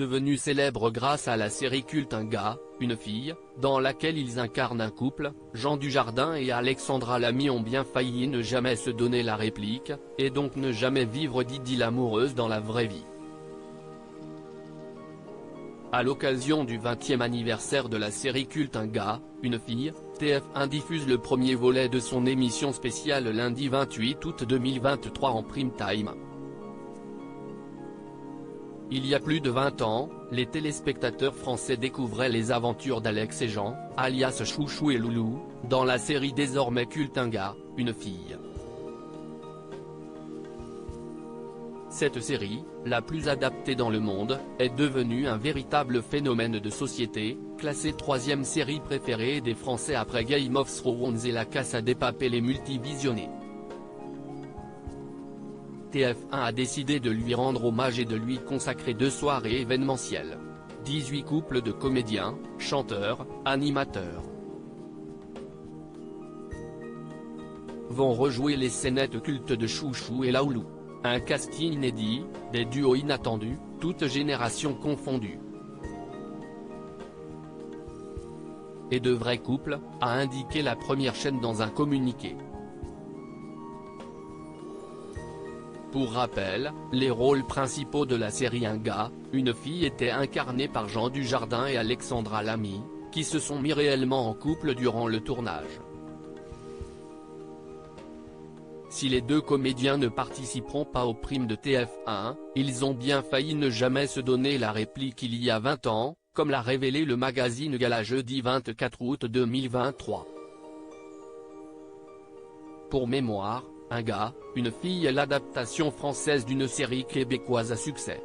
Devenus célèbres grâce à la série culte Un gars, une fille, dans laquelle ils incarnent un couple, Jean Dujardin et Alexandra Lamy ont bien failli ne jamais se donner la réplique, et donc ne jamais vivre d'idylle amoureuse dans la vraie vie. À l'occasion du 20e anniversaire de la série culte Un gars, une fille, TF1 diffuse le premier volet de son émission spéciale lundi 28 août 2023 en prime time. Il y a plus de 20 ans, les téléspectateurs français découvraient les aventures d'Alex et Jean, alias Chouchou et Loulou, dans la série désormais culte Un gars, une fille. Cette série, la plus adaptée dans le monde, est devenue un véritable phénomène de société, classée 3e série préférée des Français après Game of Thrones et La Casa de Papel et multivisionnée. TF1 a décidé de lui rendre hommage et de lui consacrer 2 soirées événementielles. 18 couples de comédiens, chanteurs, animateurs vont rejouer les scénettes cultes de Chouchou et Loulou. Un casting inédit, des duos inattendus, toutes générations confondues. Et de vrais couples, a indiqué la première chaîne dans un communiqué. Pour rappel, les rôles principaux de la série Un gars, une fille étaient incarnés par Jean Dujardin et Alexandra Lamy, qui se sont mis réellement en couple durant le tournage. Si les 2 comédiens ne participeront pas aux primes de TF1, ils ont bien failli ne jamais se donner la réplique il y a 20 ans, comme l'a révélé le magazine Gala jeudi 24 août 2023. Pour mémoire, Un gars, une fille est l'adaptation française d'une série québécoise à succès.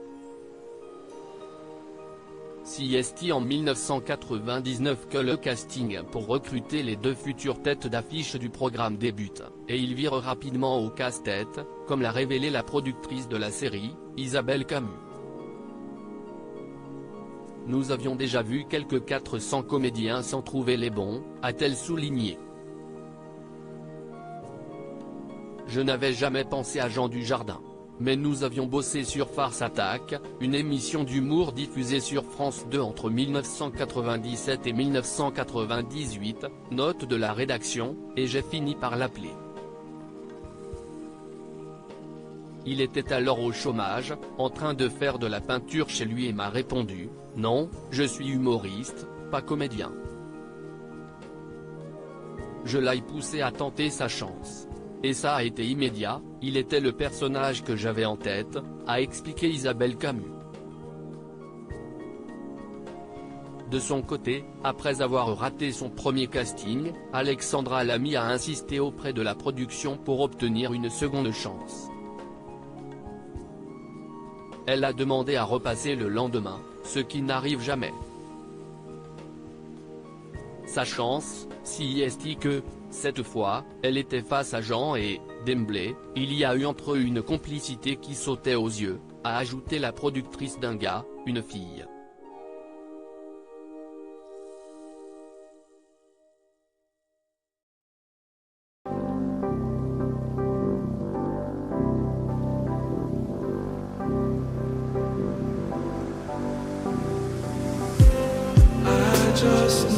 Si est en 1999 que le casting pour recruter les 2 futures têtes d'affiche du programme débute, et il vire rapidement au casse-tête, comme l'a révélé la productrice de la série, Isabelle Camus. Nous avions déjà vu quelques 400 comédiens sans trouver les bons, a-t-elle souligné. Je n'avais jamais pensé à Jean Dujardin. Mais nous avions bossé sur Farce Attack, une émission d'humour diffusée sur France 2 entre 1997 et 1998, note de la rédaction, et j'ai fini par l'appeler. Il était alors au chômage, en train de faire de la peinture chez lui et m'a répondu « Non, je suis humoriste, pas comédien ». Je l'ai poussé à tenter sa chance. Et ça a été immédiat, il était le personnage que j'avais en tête, a expliqué Isabelle Camus. De son côté, après avoir raté son premier casting, Alexandra Lamy a insisté auprès de la production pour obtenir une seconde chance. Elle a demandé à repasser le lendemain, ce qui n'arrive jamais. Sa chance, si est que, cette fois, elle était face à Jean et, d'emblée, il y a eu entre eux une complicité qui sautait aux yeux, a ajouté la productrice d'Un gars, une fille. Just